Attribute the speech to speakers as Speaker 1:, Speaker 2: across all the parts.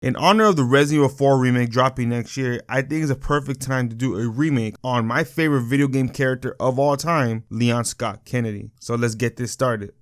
Speaker 1: In honor of the Resident Evil 4 remake dropping next year, I think it's a perfect time to do a remake on my favorite video game character of all time, Leon Scott Kennedy. So let's get this started.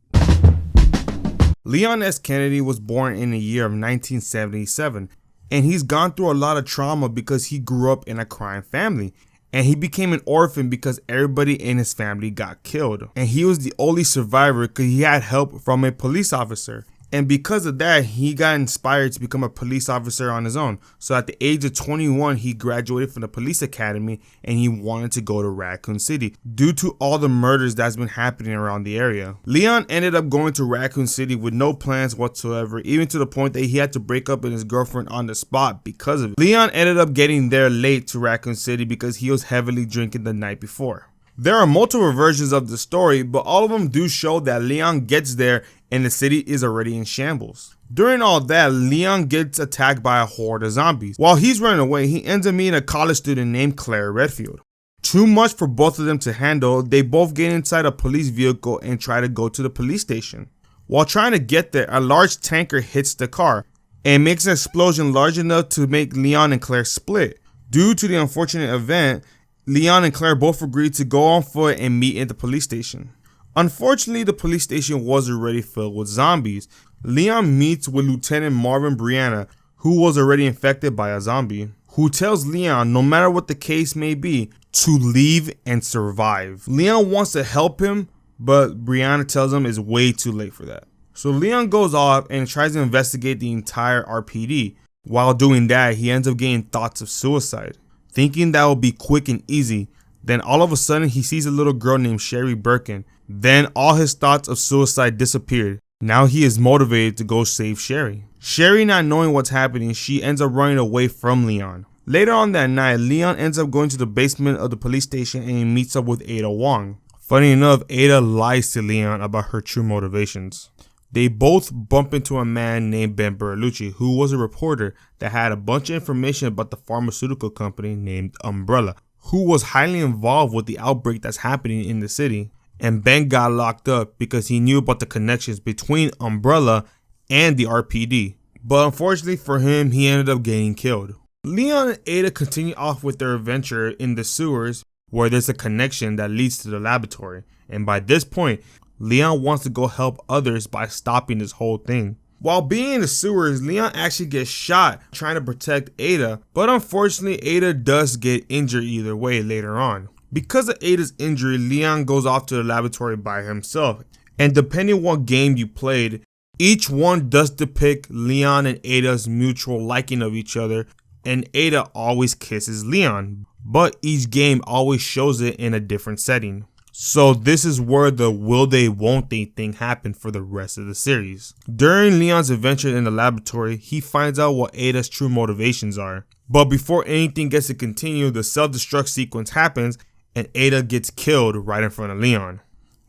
Speaker 1: Leon S. Kennedy was born in the year of 1977, and he's gone through a lot of trauma because he grew up in a crime family. And he became an orphan because everybody in his family got killed. And he was the only survivor because he had help from a police officer. And because of that, he got inspired to become a police officer on his own. So at the age of 21, he graduated from the police academy and he wanted to go to Raccoon City due to all the murders that's been happening around the area. Leon ended up going to Raccoon City with no plans whatsoever, even to the point that he had to break up with his girlfriend on the spot because of it. Leon ended up getting there late to Raccoon City because he was heavily drinking the night before. There are multiple versions of the story, but all of them do show that Leon gets there and the city is already in shambles. During all that, Leon gets attacked by a horde of zombies. While he's running away, he ends up meeting a college student named Claire Redfield. Too much for both of them to handle, they both get inside a police vehicle and try to go to the police station. While trying to get there, a large tanker hits the car and makes an explosion large enough to make Leon and Claire split. Due to the unfortunate event, Leon and Claire both agreed to go on foot and meet at the police station. Unfortunately, the police station was already filled with zombies. Leon meets with Lieutenant Marvin Brianna, who was already infected by a zombie, who tells Leon, no matter what the case may be, to leave and survive. Leon wants to help him, but Brianna tells him it's way too late for that. So Leon goes off and tries to investigate the entire RPD. While doing that, he ends up getting thoughts of suicide, thinking that will be quick and easy. Then all of a sudden he sees a little girl named Sherry Birkin. Then all his thoughts of suicide disappeared. Now he is motivated to go save Sherry. Sherry, not knowing what's happening, she ends up running away from Leon. Later on that night, Leon ends up going to the basement of the police station and he meets up with Ada Wong. Funny enough, Ada lies to Leon about her true motivations. They both bump into a man named Ben Bertolucci, who was a reporter that had a bunch of information about the pharmaceutical company named Umbrella, who was highly involved with the outbreak that's happening in the city. And Ben got locked up because he knew about the connections between Umbrella and the RPD. But unfortunately for him, he ended up getting killed. Leon and Ada continue off with their adventure in the sewers, where there's a connection that leads to the laboratory. And by this point, Leon wants to go help others by stopping this whole thing. While being in the sewers, Leon actually gets shot trying to protect Ada, but unfortunately Ada does get injured either way later on. Because of Ada's injury, Leon goes off to the laboratory by himself, and depending on what game you played, each one does depict Leon and Ada's mutual liking of each other, and Ada always kisses Leon, but each game always shows it in a different setting. So this is where the will they won't they thing happened for the rest of the series. During Leon's adventure in the laboratory, he finds out what Ada's true motivations are. But before anything gets to continue, the self-destruct sequence happens and Ada gets killed right in front of Leon.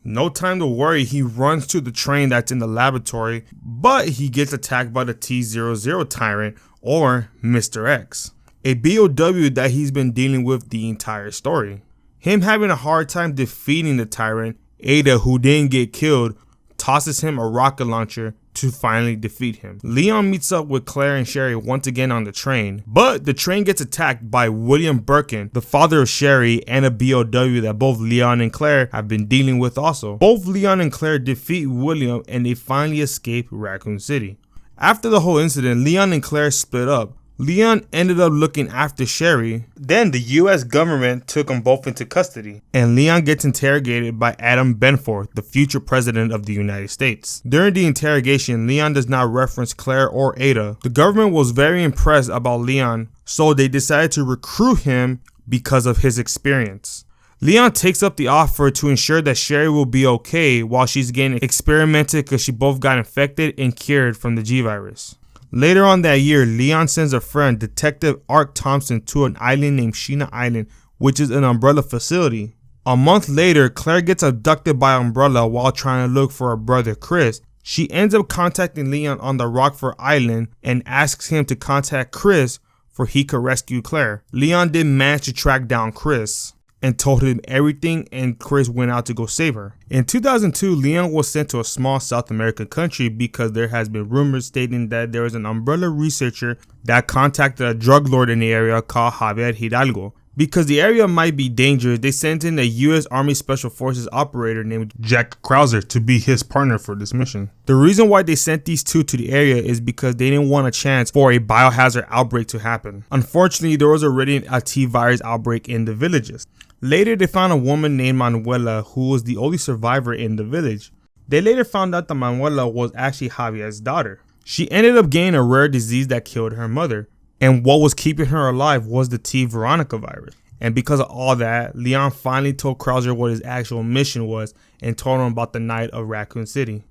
Speaker 1: No time to worry, he runs to the train that's in the laboratory, but he gets attacked by the T-00 tyrant, or Mr. X, a BOW that he's been dealing with the entire story. Him having a hard time defeating the tyrant, Ada, who didn't get killed, tosses him a rocket launcher to finally defeat him. Leon meets up with Claire and Sherry once again on the train, but the train gets attacked by William Birkin, the father of Sherry, and a BOW that both Leon and Claire have been dealing with also. Both Leon and Claire defeat William and they finally escape Raccoon City. After the whole incident, Leon and Claire split up. Leon ended up looking after Sherry. Then the US government took them both into custody, and Leon gets interrogated by Adam Benforth, the future president of the United States. During the interrogation, Leon does not reference Claire or Ada. The government was very impressed about Leon, so they decided to recruit him because of his experience. Leon takes up the offer to ensure that Sherry will be okay while she's getting experimented because she both got infected and cured from the G-Virus. Later on that year, Leon sends a friend, Detective Ark Thompson, to an island named Sheena Island, which is an Umbrella facility. A month later, Claire gets abducted by Umbrella while trying to look for her brother Chris. She ends up contacting Leon on the Rockford Island and asks him to contact Chris for he could rescue Claire. Leon did manage to track down Chris. and told him everything, and Chris went out to go save her. In 2002, Leon was sent to a small South American country because there has been rumors stating that there was an umbrella researcher that contacted a drug lord in the area called Javier Hidalgo. Because the area might be dangerous, they sent in a U.S. Army Special Forces operator named Jack Krauser to be his partner for this mission. The reason why they sent these two to the area is because they didn't want a chance for a biohazard outbreak to happen. Unfortunately, there was already a T-virus outbreak in the villages. Later, they found a woman named Manuela who was the only survivor in the village. They later found out that Manuela was actually Javier's daughter. She ended up getting a rare disease that killed her mother. And what was keeping her alive was the T. Veronica virus. And because of all that, Leon finally told Krauser what his actual mission was and told him about the night of Raccoon City.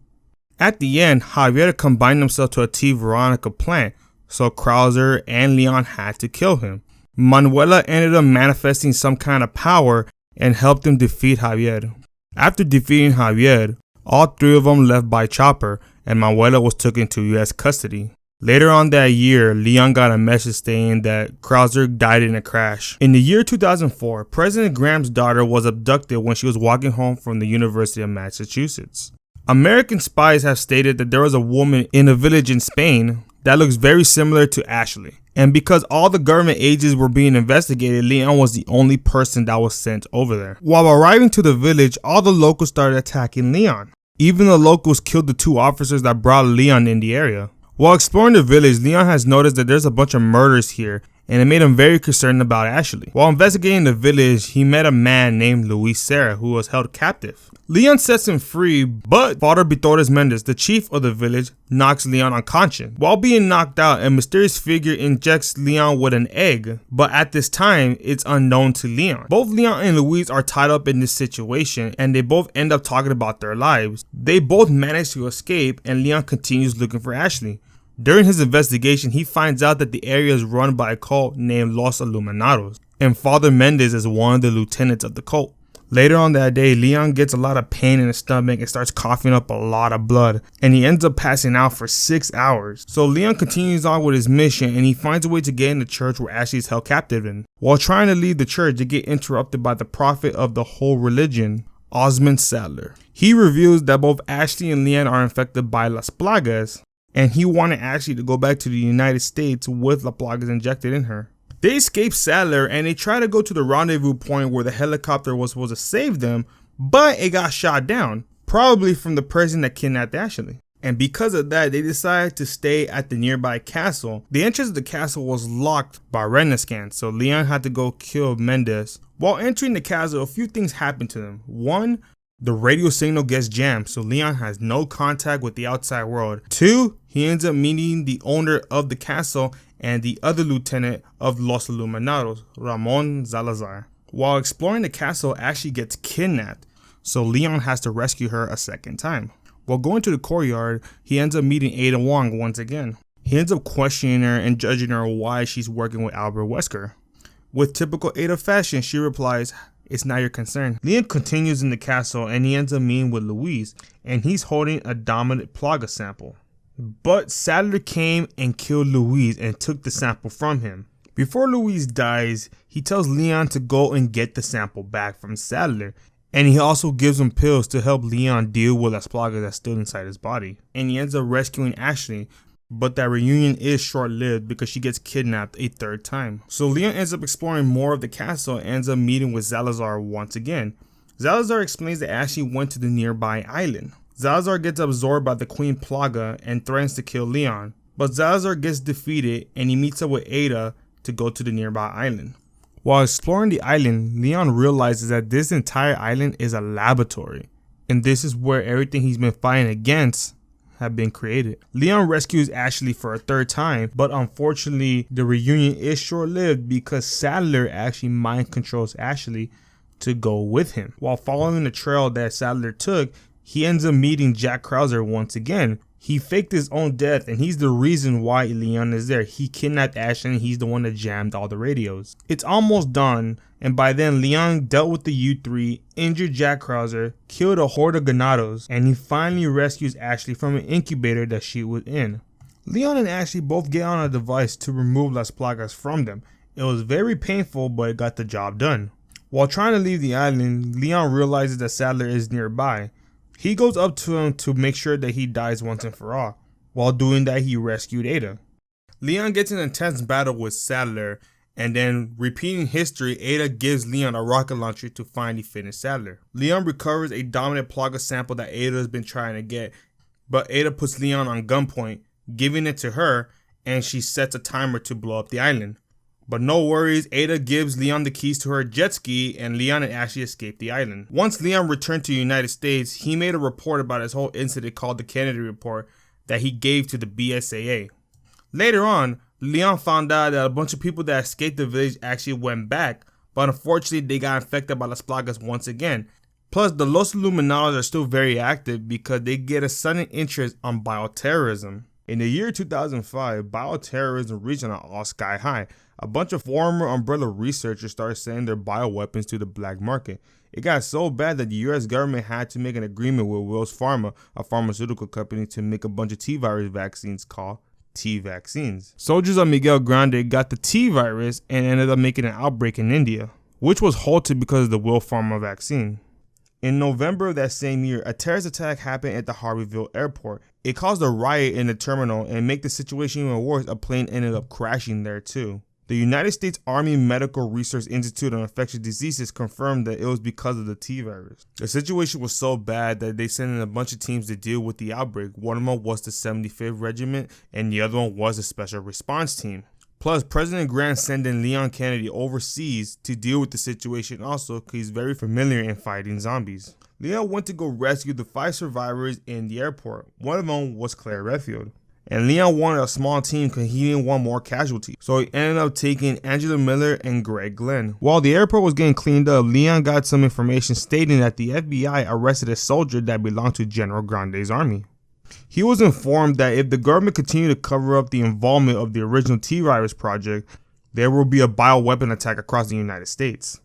Speaker 1: At the end, Javier combined himself to a T. Veronica plant, so Krauser and Leon had to kill him. Manuela ended up manifesting some kind of power and helped him defeat Javier. After defeating Javier, all three of them left by chopper, and Manuela was taken to U.S. custody. Later on that year, Leon got a message stating that Krauser died in a crash. In the year 2004, President Graham's daughter was abducted when she was walking home from the University of Massachusetts. American spies have stated that there was a woman in a village in Spain that looks very similar to Ashley. And because all the government agents were being investigated, Leon was the only person that was sent over there. While arriving to the village, all the locals started attacking Leon. Even the locals killed the two officers that brought Leon in the area. While exploring the village, Leon has noticed that there's a bunch of murders here, and it made him very concerned about Ashley. While investigating the village, he met a man named Luis Serra who was held captive. Leon sets him free, but Father Vitores Mendez, the chief of the village, knocks Leon unconscious. While being knocked out, a mysterious figure injects Leon with an egg, but at this time, it's unknown to Leon. Both Leon and Luis are tied up in this situation, and they both end up talking about their lives. They both manage to escape, and Leon continues looking for Ashley. During his investigation, he finds out that the area is run by a cult named Los Iluminados, and Father Mendez is one of the lieutenants of the cult. Later on that day, Leon gets a lot of pain in his stomach and starts coughing up a lot of blood, and he ends up passing out for 6 hours. So Leon continues on with his mission, and he finds a way to get in the church where Ashley is held captive in. While trying to leave the church, they get interrupted by the prophet of the whole religion, Osmond Sadler. He reveals that both Ashley and Leon are infected by Las Plagas, and he wanted Ashley to go back to the United States with La Plagas injected in her. They escape Sadler and they try to go to the rendezvous point where the helicopter was supposed to save them, but it got shot down, probably from the person that kidnapped Ashley. And because of that, they decided to stay at the nearby castle. The entrance of the castle was locked by retina scans, so Leon had to go kill Mendez. While entering the castle, a few things happened to them. One, the radio signal gets jammed, so Leon has no contact with the outside world. 2, he ends up meeting the owner of the castle and the other lieutenant of Los Iluminados, Ramon Salazar. While exploring the castle, Ashley gets kidnapped, so Leon has to rescue her a second time. While going to the courtyard, he ends up meeting Ada Wong once again. He ends up questioning her and judging her why she's working with Albert Wesker. With typical Ada fashion, she replies, "It's not your concern." Leon continues in the castle and he ends up meeting with Luis, and he's holding a dominant Plaga sample. But Sadler came and killed Luis and took the sample from him. Before Luis dies, he tells Leon to go and get the sample back from Sadler, and he also gives him pills to help Leon deal with Las Plagas that's still inside his body. And he ends up rescuing Ashley, but that reunion is short-lived because she gets kidnapped a third time. So Leon ends up exploring more of the castle and ends up meeting with Salazar once again. Salazar explains that Ashley went to the nearby island. Salazar gets absorbed by the Queen Plaga and threatens to kill Leon, but Salazar gets defeated and he meets up with Ada to go to the nearby island. While exploring the island, Leon realizes that this entire island is a laboratory, and this is where everything he's been fighting against have been created. Leon rescues Ashley for a third time, but unfortunately the reunion is short-lived because Sadler actually mind controls Ashley to go with him. While following the trail that Sadler took, he ends up meeting Jack Krauser once again. He faked his own death and he's the reason why Leon is there. He kidnapped Ashley and he's the one that jammed all the radios. It's almost done, and by then Leon dealt with the U-3, injured Jack Krauser, killed a horde of ganados, and he finally rescues Ashley from an incubator that she was in. Leon and Ashley both get on a device to remove Las Plagas from them. It was very painful, but it got the job done. While trying to leave the island, Leon realizes that Sadler is nearby. He goes up to him to make sure that he dies once and for all. While doing that, he rescued Ada. Leon gets in an intense battle with Sadler, and then, repeating history, Ada gives Leon a rocket launcher to finally finish Sadler. Leon recovers a dominant Plaga sample that Ada has been trying to get, but Ada puts Leon on gunpoint, giving it to her, and she sets a timer to blow up the island. But no worries, Ada gives Leon the keys to her jet ski, and Leon and Ashley escape the island. Once Leon returned to the United States, he made a report about his whole incident called the Kennedy Report that he gave to the BSAA. Later on, Leon found out that a bunch of people that escaped the village actually went back, but unfortunately they got infected by Las Plagas once again. Plus, the Los Illuminados are still very active because they get a sudden interest on bioterrorism. In the year 2005, bioterrorism reached an all-sky high. A bunch of former Umbrella researchers started selling their bioweapons to the black market. It got so bad that the US government had to make an agreement with Wills Pharma, a pharmaceutical company, to make a bunch of T-virus vaccines called T-vaccines. Soldiers of Miguel Grande got the T-virus and ended up making an outbreak in India, which was halted because of the Wills Pharma vaccine. In November of that same year, a terrorist attack happened at the Harveyville airport. It caused a riot in the terminal, and make the situation even worse, a plane ended up crashing there too. The United States Army Medical Research Institute on Infectious Diseases confirmed that it was because of the T-virus. The situation was so bad that they sent in a bunch of teams to deal with the outbreak. One of them was the 75th Regiment, and the other one was the Special Response Team. Plus, President Grant sent in Leon Kennedy overseas to deal with the situation also because he's very familiar in fighting zombies. Leon went to go rescue the 5 survivors in the airport. One of them was Claire Redfield. And Leon wanted a small team because he didn't want more casualties. So he ended up taking Angela Miller and Greg Glenn. While the airport was getting cleaned up, Leon got some information stating that the FBI arrested a soldier that belonged to General Grande's army. He was informed that if the government continued to cover up the involvement of the original T-virus project, there will be a bioweapon attack across the United States.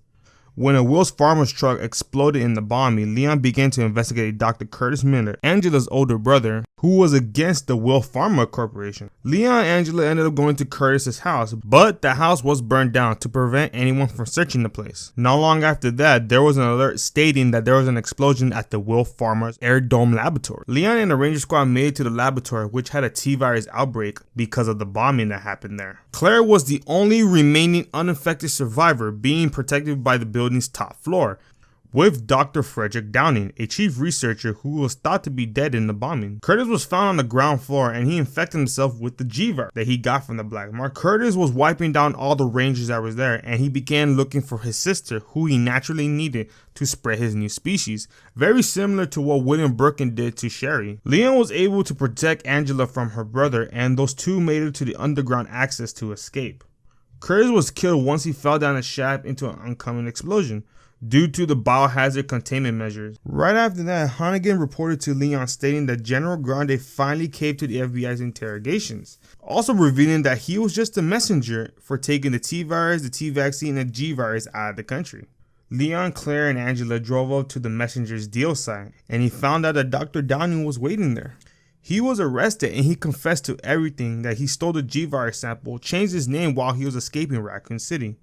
Speaker 1: When a Wills Pharma's truck exploded in the bombing, Leon began to investigate Dr. Curtis Miller, Angela's older brother, who was against the Wills Pharma Corporation. Leon and Angela ended up going to Curtis's house, but the house was burned down to prevent anyone from searching the place. Not long after that, there was an alert stating that there was an explosion at the Wills Pharma's Air Dome laboratory. Leon and the Ranger Squad made it to the laboratory, which had a T-virus outbreak because of the bombing that happened there. Claire was the only remaining uninfected survivor, being protected by the building's top floor, with Dr. Frederick Downing, a chief researcher who was thought to be dead in the bombing. Curtis was found on the ground floor and he infected himself with the G-virus that he got from the black market. Curtis was wiping down all the rangers that was there, and he began looking for his sister, who he naturally needed to spread his new species, very similar to what William Birkin did to Sherry. Leon was able to protect Angela from her brother, and those two made it to the underground access to escape. Curtis was killed once he fell down a shaft into an oncoming explosion, due to the biohazard containment measures. Right after that, Hannigan reported to Leon stating that General Grande finally caved to the FBI's interrogations, also revealing that he was just a messenger for taking the T-virus, the T-vaccine, and G-virus out of the country. Leon, Claire, and Angela drove up to the messenger's deal site, and he found out that Dr. Downing was waiting there. He was arrested and he confessed to everything, that he stole the G-virus sample, changed his name while he was escaping Raccoon City.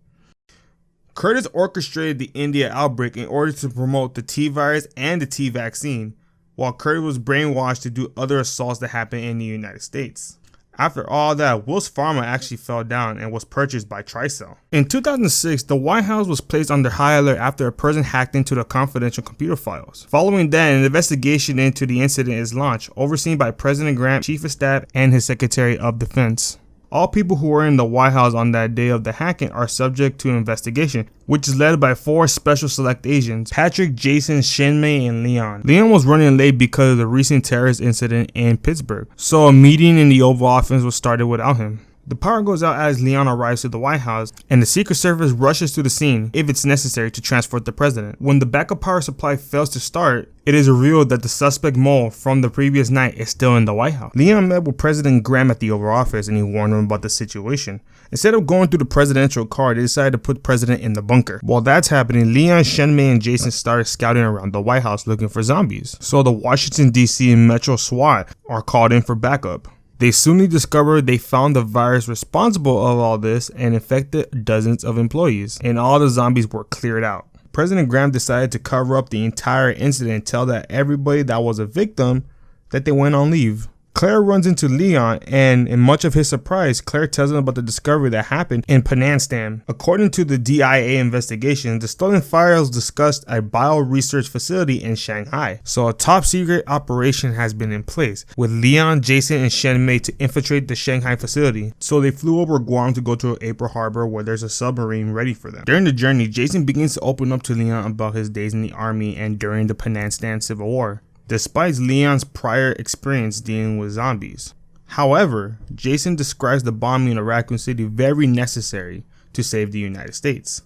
Speaker 1: Curtis orchestrated the India outbreak in order to promote the T-virus and the T-vaccine, while Curtis was brainwashed to do other assaults that happened in the United States. After all that, Wills Pharma actually fell down and was purchased by Tricell. In 2006, the White House was placed under high alert after a person hacked into the confidential computer files. Following that, an investigation into the incident is launched, overseen by President Grant, Chief of Staff, and his Secretary of Defense. All people who were in the White House on that day of the hacking are subject to investigation, which is led by 4 special select agents: Patrick, Jason, Shinmei, and Leon. Leon was running late because of the recent terrorist incident in Pittsburgh, so a meeting in the Oval Office was started without him. The power goes out as Leon arrives to the White House, and the Secret Service rushes to the scene if it's necessary to transport the president. When the backup power supply fails to start, it is revealed that the suspect mole from the previous night is still in the White House. Leon met with President Graham at the Oval Office and he warned him about the situation. Instead of going through the presidential car, they decided to put the president in the bunker. While that's happening, Leon, Shenmei, and Jason started scouting around the White House looking for zombies. So the Washington DC and Metro SWAT are called in for backup. They soon discovered they found the virus responsible of all this and infected dozens of employees, and all the zombies were cleared out. President Graham decided to cover up the entire incident and tell that everybody that was a victim that they went on leave. Claire runs into Leon, and in much of his surprise, Claire tells him about the discovery that happened in Penang. According to the DIA investigation, the stolen files discussed a bio research facility in Shanghai. So a top secret operation has been in place, with Leon, Jason, and Shenmei to infiltrate the Shanghai facility. So they flew over Guam to go to April Harbor, where there's a submarine ready for them. During the journey, Jason begins to open up to Leon about his days in the army and during the Penang Civil War, despite Leon's prior experience dealing with zombies. However, Jason describes the bombing of Raccoon City very necessary to save the United States.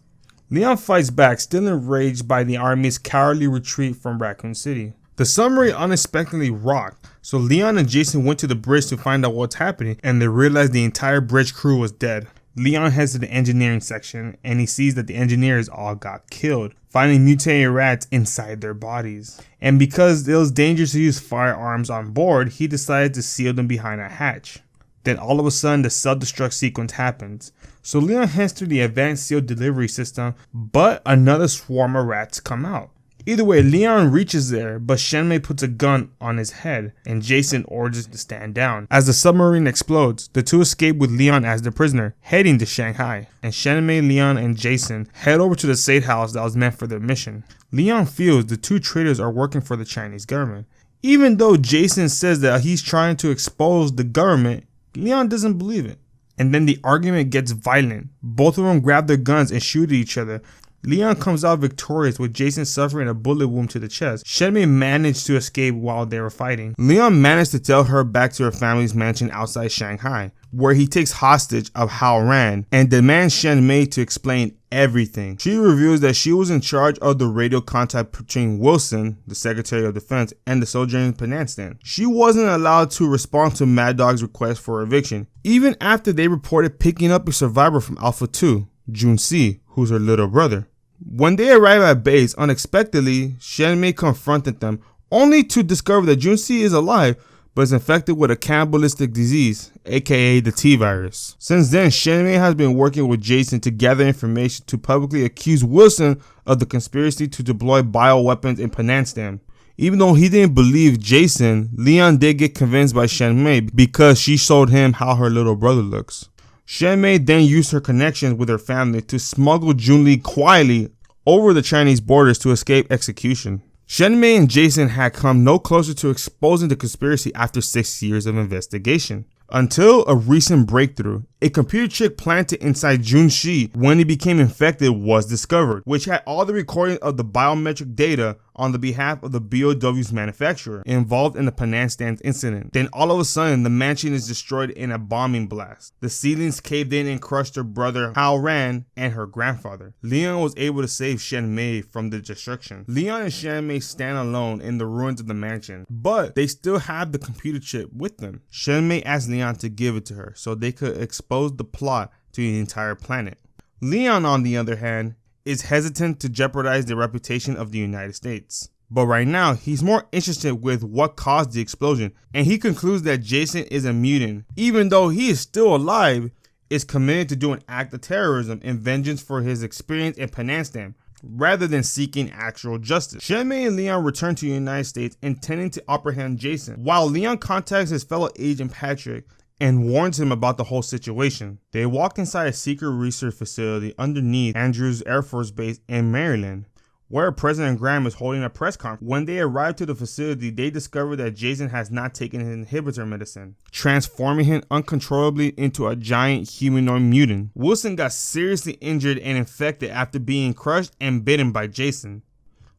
Speaker 1: Leon fights back, still enraged by the Army's cowardly retreat from Raccoon City. The submarine unexpectedly rocked, so Leon and Jason went to the bridge to find out what's happening, and they realized the entire bridge crew was dead. Leon heads to the engineering section, and he sees that the engineers all got killed, finding mutated rats inside their bodies. And because it was dangerous to use firearms on board, he decided to seal them behind a hatch. Then all of a sudden, the self-destruct sequence happens. So Leon heads to the advanced sealed delivery system, but another swarm of rats come out. Either way, Leon reaches there, but Shenmei puts a gun on his head, and Jason orders to stand down. As the submarine explodes, the two escape with Leon as the prisoner, heading to Shanghai. And Shenmei, Leon, and Jason head over to the safe house that was meant for their mission. Leon feels the two traitors are working for the Chinese government. Even though Jason says that he's trying to expose the government, Leon doesn't believe it. And then the argument gets violent. Both of them grab their guns and shoot at each other. Leon comes out victorious with Jason suffering a bullet wound to the chest. Shenmei managed to escape while they were fighting. Leon managed to tell her back to her family's mansion outside Shanghai, where he takes hostage of Hao Ran and demands Shenmei to explain everything. She reveals that she was in charge of the radio contact between Wilson, the Secretary of Defense, and the soldier in Penang. She wasn't allowed to respond to Mad Dog's request for eviction, even after they reported picking up a survivor from Alpha 2, Junsi, who's her little brother. When they arrive at base, unexpectedly, Shenmei confronted them, only to discover that Junsi is alive, but is infected with a cannibalistic disease, aka the T-virus. Since then, Shenmei has been working with Jason to gather information to publicly accuse Wilson of the conspiracy to deploy bioweapons in Penang. Even though he didn't believe Jason, Leon did get convinced by Shenmei because she showed him how her little brother looks. Shenmei then used her connections with her family to smuggle Junli quietly over the Chinese borders to escape execution. Shenmei and Jason had come no closer to exposing the conspiracy after 6 years of investigation, until a recent breakthrough. A computer chip planted inside Junshi when he became infected was discovered, which had all the recordings of the biometric data on the behalf of the BOW's manufacturer involved in the Penang incident. Then all of a sudden, the mansion is destroyed in a bombing blast. The ceilings caved in and crushed her brother Hao Ran and her grandfather. Leon was able to save Shenmei from the destruction. Leon and Shenmei stand alone in the ruins of the mansion, but they still have the computer chip with them. Shenmei asked Leon to give it to her so they could expose the plot to the entire planet. Leon, on the other hand, is hesitant to jeopardize the reputation of the United States. But right now, he's more interested with what caused the explosion, and he concludes that Jason is a mutant, even though he is still alive, is committed to do an act of terrorism in vengeance for his experience in Penang, rather than seeking actual justice. Shenmei and Leon return to the United States intending to apprehend Jason, while Leon contacts his fellow agent Patrick and warns him about the whole situation. They walk inside a secret research facility underneath Andrews Air Force Base in Maryland, where President Graham is holding a press conference. When they arrive to the facility, they discover that Jason has not taken his inhibitor medicine, transforming him uncontrollably into a giant humanoid mutant. Wilson got seriously injured and infected after being crushed and bitten by Jason.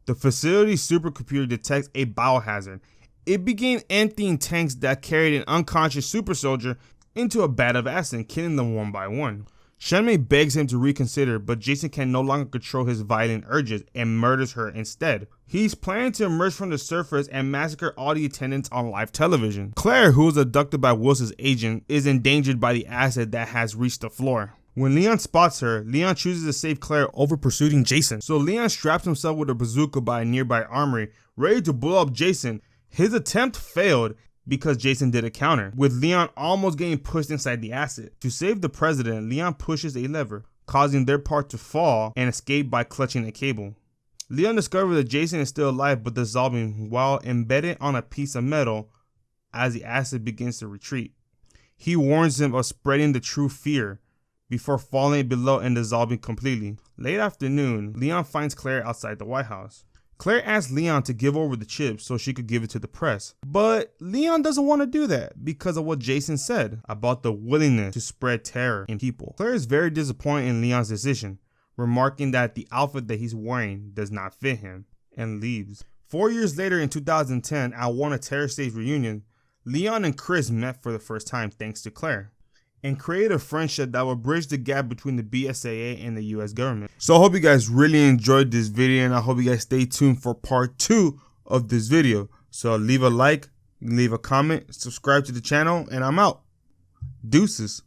Speaker 1: The facility's supercomputer detects a biohazard. It began emptying tanks that carried an unconscious super soldier into a vat of acid, killing them one by one. Shenmei begs him to reconsider, but Jason can no longer control his violent urges and murders her instead. He's planning to emerge from the surface and massacre all the attendants on live television. Claire, who was abducted by Wilson's agent, is endangered by the acid that has reached the floor. When Leon spots her, Leon chooses to save Claire over pursuing Jason. So Leon straps himself with a bazooka by a nearby armory, ready to blow up Jason. His attempt failed because Jason did a counter, with Leon almost getting pushed inside the acid. To save the president, Leon pushes a lever, causing their part to fall and escape by clutching a cable. Leon discovers that Jason is still alive but dissolving while embedded on a piece of metal as the acid begins to retreat. He warns him of spreading the true fear before falling below and dissolving completely. Late afternoon, Leon finds Claire outside the White House. Claire asks Leon to give over the chips so she could give it to the press. But Leon doesn't want to do that because of what Jason said about the willingness to spread terror in people. Claire is very disappointed in Leon's decision, remarking that the outfit that he's wearing does not fit him, and leaves. 4 years later in 2010, at Warner Terror Stage reunion, Leon and Chris met for the first time thanks to Claire, and create a friendship that will bridge the gap between the BSAA and the US government. So I hope you guys really enjoyed this video, and I hope you guys stay tuned for part 2 of this video. So leave a like, leave a comment, subscribe to the channel, and I'm out. Deuces.